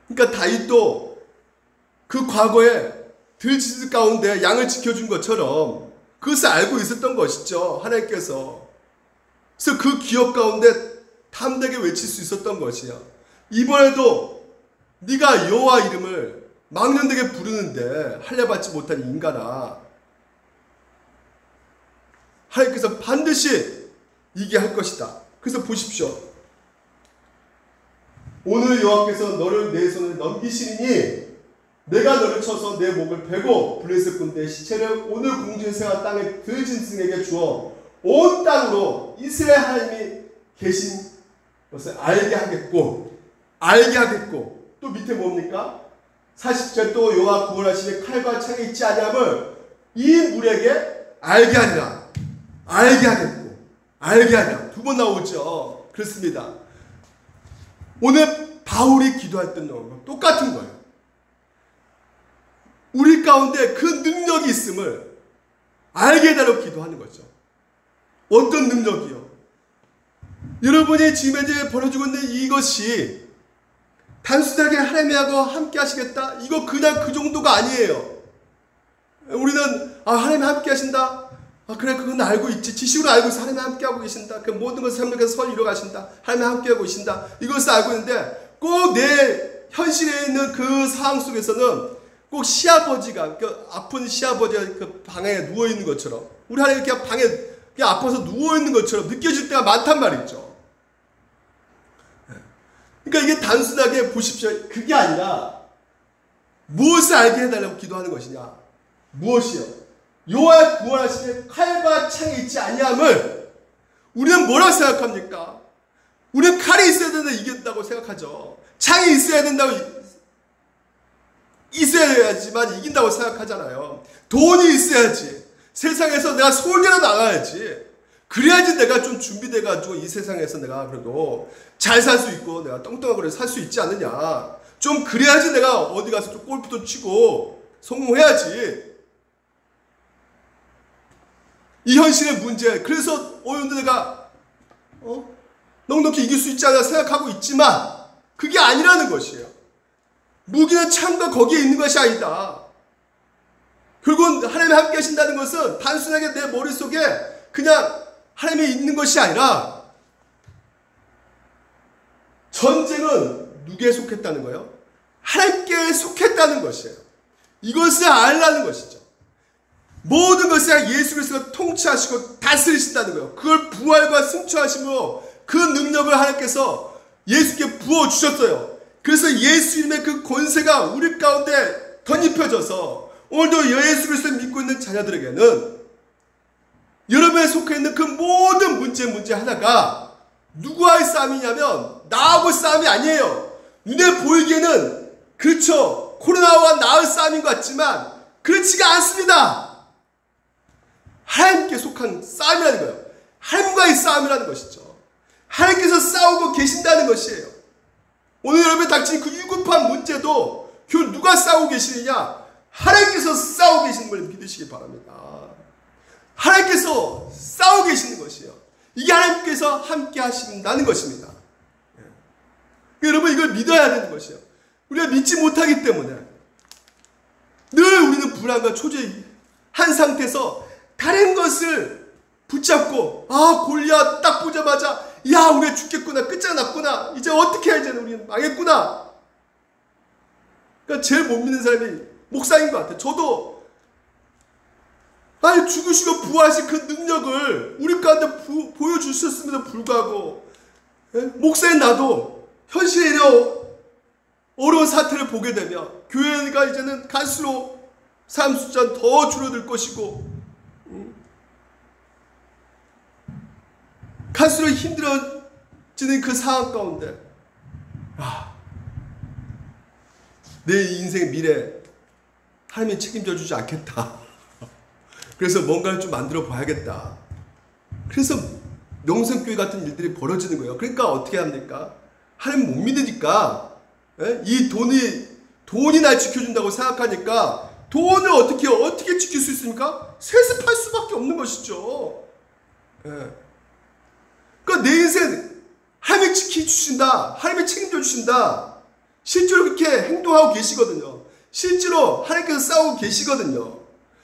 그러니까 다윗도 그 과거에 들짐승 가운데 양을 지켜준 것처럼 그것을 알고 있었던 것이죠. 하나님께서. 그래서 그 기억 가운데 담대하게 외칠 수 있었던 것이야. 이번에도 네가 여호와 이름을 망령되게 부르는데 할례받지 못한 인간아, 하나님께서 반드시 이기게 할 것이다. 그래서 보십시오. 오늘 여호와께서 너를 내 손에 넘기시리니 내가 너를 쳐서 내 목을 베고 블레셋 군대의 시체를 오늘 공중에 생한 땅의 들짐승에게 주어 온 땅으로 이스라엘 하나님이 계신 것을 알게 하겠고 또 밑에 뭡니까? 40절 또 여호와 구원하시는 칼과 창이 있지 아니함을 이 물에게 알게 하리라. 알게 하리라. 두 번 나오죠. 그렇습니다. 오늘 바울이 기도했던 거 똑같은 거예요. 우리 가운데 그 능력이 있음을 알게 해달라고 기도하는 거죠. 어떤 능력이요? 여러분이 지금 현재 벌어지고 있는 이것이 단순하게 하나님하고 함께 하시겠다? 이거 그냥 그 정도가 아니에요. 우리는 하나님 함께 하신다. 그래 그건 알고 있지. 지식으로 알고 있어. 하나님 함께 하고 계신다. 그 모든 것을 협력해서 설 이루어 가신다. 하나님 함께 하고 계신다. 이것을 알고 있는데 꼭 내 현실에 있는 그 상황 속에서는 꼭 시아버지가 그 아픈 시아버지가 그 방에 누워 있는 것처럼 우리 하나님 이렇게 방에 그냥 아파서 누워 있는 것처럼 느껴질 때가 많단 말이죠. 그러니까 이게 단순하게 보십시오. 그게 아니라 무엇을 알게 해달라고 기도하는 것이냐? 무엇이요? 여호와 구원하시는 칼과 창이 있지 아니함을 우리는 뭐라고 생각합니까? 우리는 칼이 있어야 된다 이긴다고 생각하죠. 창이 있어야 된다고 있어야지만 이긴다고 생각하잖아요. 돈이 있어야지. 세상에서 내가 솔개로 나가야지. 그래야지 내가 좀 준비돼가지고 이 세상에서 내가 그래도 잘 살 수 있고 내가 똥똥하게 살 수 있지 않느냐. 좀 그래야지 내가 어디 가서 좀 골프도 치고 성공해야지. 이 현실의 문제. 그래서 오늘도 내가 넉넉히 이길 수 있지 않나 생각하고 있지만 그게 아니라는 것이에요. 무기는 창과 거기에 있는 것이 아니다. 결국은 하나님이 함께 하신다는 것은 단순하게 내 머릿속에 그냥 하나님이 있는 것이 아니라 전쟁은 누구에 속했다는 거예요? 하나님께 속했다는 것이에요. 이것을 알라는 것이죠. 모든 것을 예수 그리스도가 통치하시고 다스리신다는 거예요. 그걸 부활과 승천하심으로 그 능력을 하나님께서 예수께 부어주셨어요. 그래서 예수 이름의 그 권세가 우리 가운데 덧입혀져서 오늘도 예수 그리스도를 믿고 있는 자녀들에게는 여러분에 속해 있는 그 모든 문제 하나가 누구와의 싸움이냐면 나하고 싸움이 아니에요. 눈에 보이기에는 그렇죠. 코로나와 나을 싸움인 것 같지만 그렇지가 않습니다. 하나님께 속한 싸움이라는 거예요. 하나님과의 싸움이라는 것이죠. 하나님께서 싸우고 계신다는 것이에요. 오늘 여러분이 닥친 그 위급한 문제도 결국 누가 싸우고 계시느냐? 하나님께서 싸우고 계시는 걸 믿으시기 바랍니다. 하나님께서 싸우고 계시는 것이에요. 이게 하나님께서 함께 하신다는 것입니다. 여러분 이걸 믿어야 되는 것이에요. 우리가 믿지 못하기 때문에 늘 우리는 불안과 초조한 상태에서 다른 것을 붙잡고 골리앗 딱 보자마자 야 우리가 죽겠구나 끝장났구나 이제 어떻게 해야 되나 우리는 망했구나. 그러니까 제일 못 믿는 사람이 목사인 것 같아요. 저도 죽으시고 부활하신 그 능력을 우리 가운데 보여주셨음에도 불구하고 목사인 나도 현실에 이런 어려운 사태를 보게 되면 교회가 이제는 갈수록 사람 숫자는 더 줄어들 것이고 갈수록 힘들어지는 그 상황 가운데 내 인생의 미래 하나님이 책임져 주지 않겠다. 그래서 뭔가를 좀 만들어 봐야겠다. 그래서 명성교회 같은 일들이 벌어지는 거예요. 그러니까 어떻게 합니까? 하나님 못 믿으니까 이 돈이 날 지켜준다고 생각하니까 돈을 어떻게 지킬 수 있습니까? 세습할 수밖에 없는 것이죠. 그러니까 내 인생 하나님이 지켜주신다. 하나님이 책임져 주신다. 실제로 그렇게 행동하고 계시거든요. 실제로 하나님께서 싸우고 계시거든요.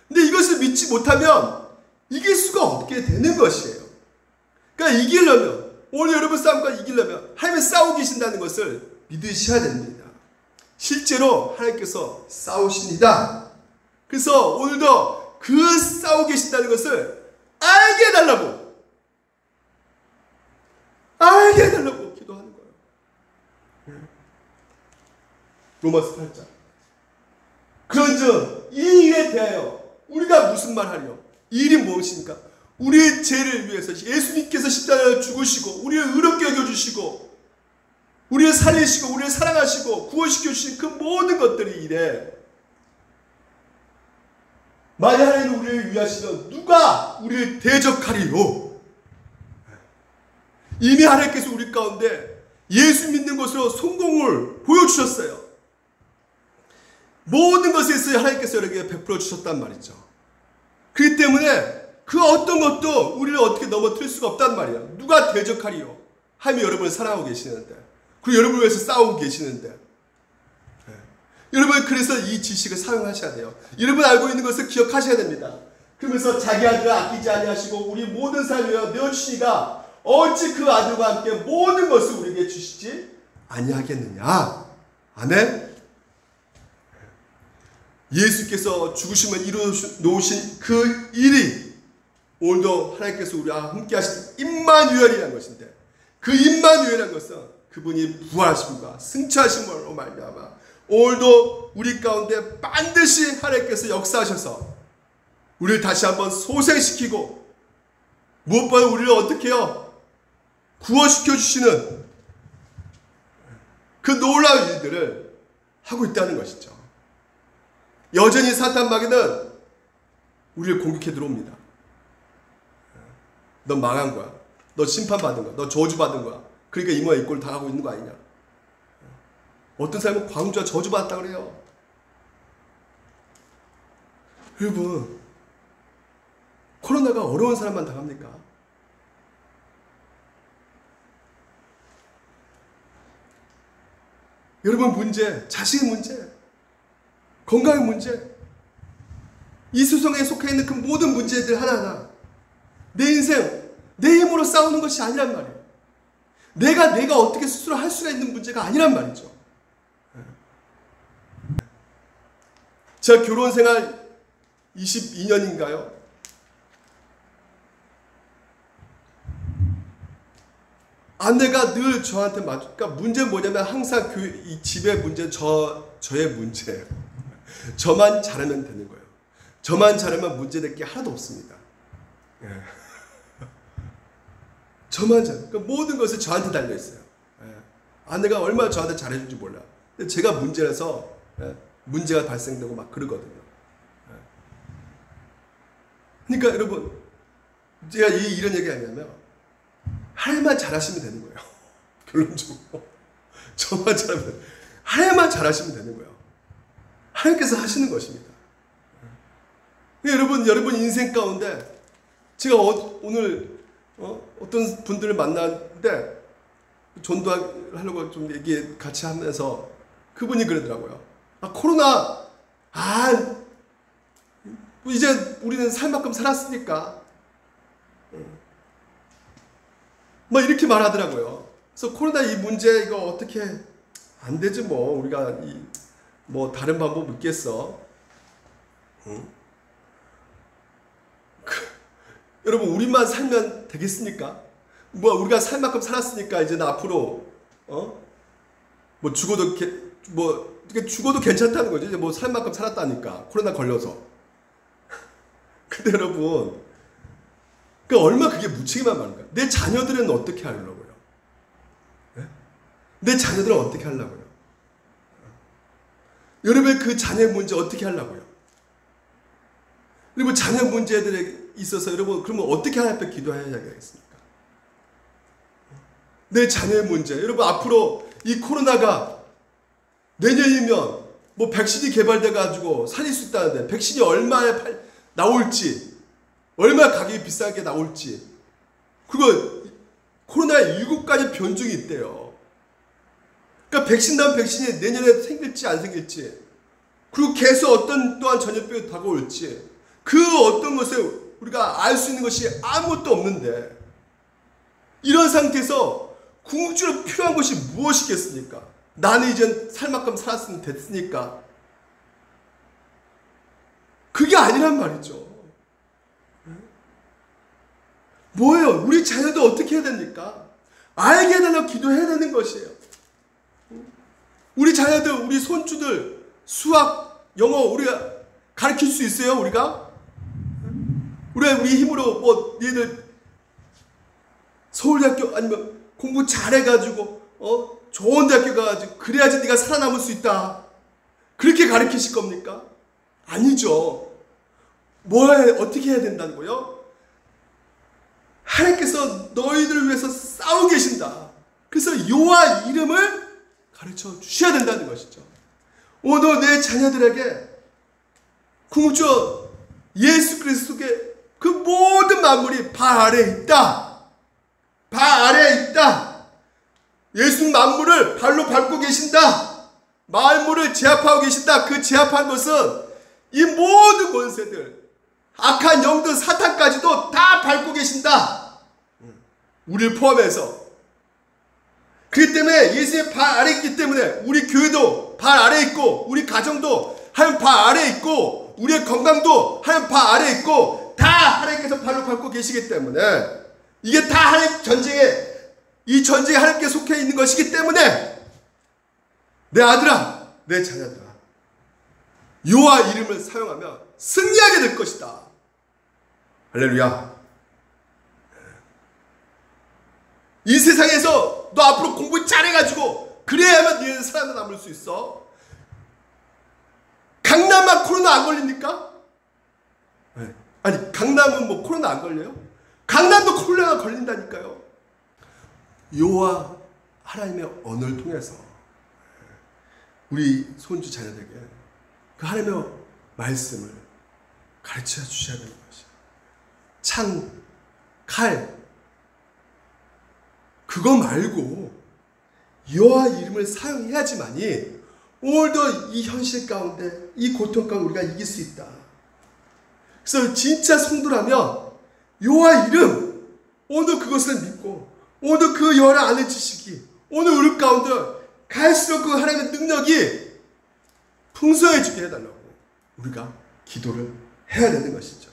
근데 이것을 믿지 못하면 이길 수가 없게 되는 것이에요. 그러니까 이기려면 오늘 여러분 싸움과 이기려면 하나님이 싸우고 계신다는 것을 믿으셔야 됩니다. 실제로 하나님께서 싸우십니다. 그래서 오늘도 그 싸우고 계신다는 것을 알게 해달라고 기도하는 거예요. 로마서 8장. 그런즉 이 일에 대하여 우리가 무슨 말 하리요? 이 일이 무엇입니까? 우리의 죄를 위해서 예수님께서 십자가에 죽으시고 우리를 의롭게 여겨주시고 우리를 살리시고 우리를 사랑하시고 구원시켜 주신 그 모든 것들이 이래. 만약 하나님은 우리를 위하시면 누가 우리를 대적하리요? 이미 하나님께서 우리 가운데 예수 믿는 것으로 성공을 보여주셨어요. 모든 것에 있어 하나님께서 여러분에게 베풀어 주셨단 말이죠. 그렇기 때문에 그 어떤 것도 우리를 어떻게 넘어뜨릴 수가 없단 말이에요. 누가 대적하리요? 하나님이 여러분을 사랑하고 계시는데 그리고 여러분을 위해서 싸우고 계시는데 여러분 그래서 이 지식을 사용하셔야 돼요. 여러분 알고 있는 것을 기억하셔야 됩니다. 그러면서 자기 아들을 아끼지 아니하시고 우리 모든 삶을 위하여 내어주시니가 어찌 그 아들과 함께 모든 것을 우리에게 주시지 아니하겠느냐. 아멘. 예수께서 죽으심을 이루어놓으신 그 일이 오늘도 하나님께서 우리와 함께 하신 임마누엘이라는 것인데 그 임마누엘이라는 것은 그분이 부활하심과 승천하심으로 말미암아 오늘도 우리 가운데 반드시 하나님께서 역사하셔서 우리를 다시 한번 소생시키고 무엇보다 우리를 어떻게 해요? 구원시켜 주시는 그 놀라운 일들을 하고 있다는 것이죠. 여전히 사탄 마귀는 우리를 공격해 들어옵니다. 넌 망한 거야. 너 심판받은 거야. 너 저주받은 거야. 그러니까 이 모양 이 꼴을 당하고 있는 거 아니냐. 어떤 사람은 광주와 저주받았다 그래요. 여러분 코로나가 어려운 사람만 당합니까? 여러분 문제, 자식의 문제, 건강의 문제, 이 수성에 속해 있는 그 모든 문제들 하나하나 내 인생, 내 힘으로 싸우는 것이 아니란 말이에요. 내가 어떻게 스스로 할 수가 있는 문제가 아니란 말이죠. 제가 결혼 생활 22년인가요? 아내가 늘 저한테 그러니까 문제는 뭐냐면 항상 이 집의 문제는 저의 문제예요. 저만 잘하면 되는 거예요. 저만 잘하면 문제될 게 하나도 없습니다. 예. 저만 잘, 그러니까 모든 것이 저한테 달려 있어요. 예. 아내가 얼마나 저한테 잘해줄지 몰라. 근데 제가 문제라서 예. 문제가 발생되고 막 그러거든요. 그러니까 여러분, 제가 이런 얘기 하냐면 하나님만 잘하시면 되는 거예요. 결론적으로 저만 잘하면, 하나님만 잘하시면 되는 거예요. 하나님께서 하시는 것입니다. 여러분 인생 가운데 제가 오늘 어떤 분들을 만났는데 전도하려고 좀 얘기 같이 하면서 그분이 그러더라고요. 코로나, 이제 우리는 살 만큼 살았으니까 뭐 이렇게 말하더라고요. 그래서 코로나 이 문제 이거 어떻게 안 되지 뭐 우리가 뭐 다른 방법 있겠어? 여러분 우리만 살면 되겠습니까? 뭐 우리가 살 만큼 살았으니까 이제는 앞으로 뭐 죽어도 죽어도 괜찮다는 거죠. 이제 뭐 살 만큼 살았다니까 코로나 걸려서. 근데 여러분 얼마 그게 무책임한 말인가요? 내 자녀들은 어떻게 하려고요? 네? 내 자녀들은 어떻게 하려고요? 여러분의 그 자녀 문제 어떻게 하려고요? 여러분 자녀 문제들에 있어서 여러분 그러면 어떻게 하나님 앞에 기도해야 되겠습니까? 내 자녀의 문제. 여러분 앞으로 이 코로나가 내년이면 뭐 백신이 개발돼 가지고 살릴 수 있다는데 백신이 얼마에 나올지, 얼마 가격이 비싸게 나올지, 그리고 코로나에 7가지 변종이 있대요. 그러니까 백신 다음 백신이 내년에 생길지 안 생길지, 그리고 계속 어떤 또한 전염병이 다가올지, 그 어떤 것을 우리가 알 수 있는 것이 아무것도 없는데, 이런 상태에서 궁극적으로 필요한 것이 무엇이겠습니까? 나는 이젠 살 만큼 살았으면 됐으니까. 그게 아니란 말이죠. 뭐예요? 우리 자녀들 어떻게 해야 됩니까? 알게 해달라고 기도해야 되는 것이에요. 우리 자녀들, 우리 손주들 수학, 영어 우리가 가르칠 수 있어요? 우리가? 우리 힘으로 뭐 얘들 서울대학교 아니면 공부 잘해가지고 좋은 대학교 가가지고 그래야지 네가 살아남을 수 있다. 그렇게 가르치실 겁니까? 아니죠. 어떻게 해야 된다는 거요? 하나님께서 너희들을 위해서 싸우고 계신다. 그래서 여호와 이름을 가르쳐 주셔야 된다는 것이죠. 오늘 내 자녀들에게 궁극적으로 예수 그리스도의 그 모든 만물이 발 아래에 있다. 발 아래에 있다. 예수님 만물을 발로 밟고 계신다. 만물을 제압하고 계신다. 그 제압한 것은 이 모든 권세들, 악한 영들, 사탄까지도 다 밟고 계신다. 우리를 포함해서. 그렇기 때문에 예수의 발 아래에 있기 때문에 우리 교회도 발 아래에 있고, 우리 가정도 하나님 발 아래에 있고, 우리의 건강도 하나님 발 아래에 있고, 다 하나님께서 발로 밟고 계시기 때문에, 이게 다 하나님 이 전쟁에 하나님께 속해 있는 것이기 때문에, 내 아들아, 내 자녀들아, 여호와 이름을 사용하며 승리하게 될 것이다. 할렐루야. 이 세상에서 너 앞으로 공부 잘해가지고 그래야만 너희는 살아남을 수 있어. 강남만 코로나 안 걸립니까? 네. 아니 강남은 뭐 코로나 안 걸려요? 강남도 코로나가 걸린다니까요. 여호와 하나님의 언어를 통해서 우리 손주 자녀들에게 그 하나님의 말씀을 가르쳐 주셔야 되는 것이에요. 창, 칼, 그거 말고 여호와 이름을 사용해야지만이 오늘도 이 현실 가운데, 이 고통 가운데 우리가 이길 수 있다. 그래서 진짜 성도라면 여호와 이름, 오늘 그것을 믿고 오늘 그 여호와를 아는 지식이 오늘 우리 가운데 갈수록 그 하나님의 능력이 풍성해지게 해달라고 우리가 기도를 해야 되는 것이죠.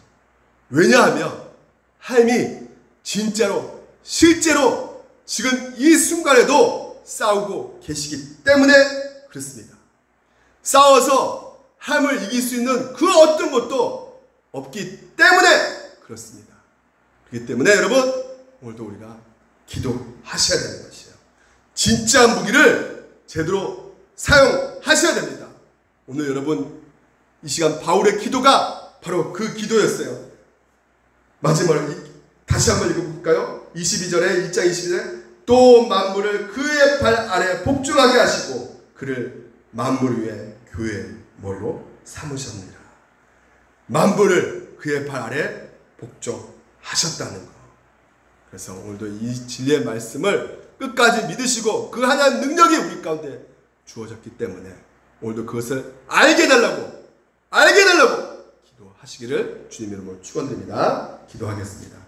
왜냐하면 하나님이 진짜로 실제로 지금 이 순간에도 싸우고 계시기 때문에 그렇습니다. 싸워서 하나님을 이길 수 있는 그 어떤 것도 없기 때문에 그렇습니다. 그렇기 때문에 여러분 오늘도 우리가 기도하셔야 되는 것이에요. 진짜 무기를 제대로 사용하셔야 됩니다. 오늘 여러분 이 시간 바울의 기도가 바로 그 기도였어요. 마지막으로 다시 한번 읽어볼까요? 22절에 1장 22절에 또 만물을 그의 발 아래 복종하게 하시고 그를 만물 위에 교회의 머리로 삼으셨느니라. 만물을 그의 발 아래 복종하셨다는 것. 그래서 오늘도 이 진리의 말씀을 끝까지 믿으시고 그 하나님 능력이 우리 가운데 주어졌기 때문에 오늘도 그것을 알게 해달라고 기도하시기를 주님 이름으로 축원드립니다. 기도하겠습니다.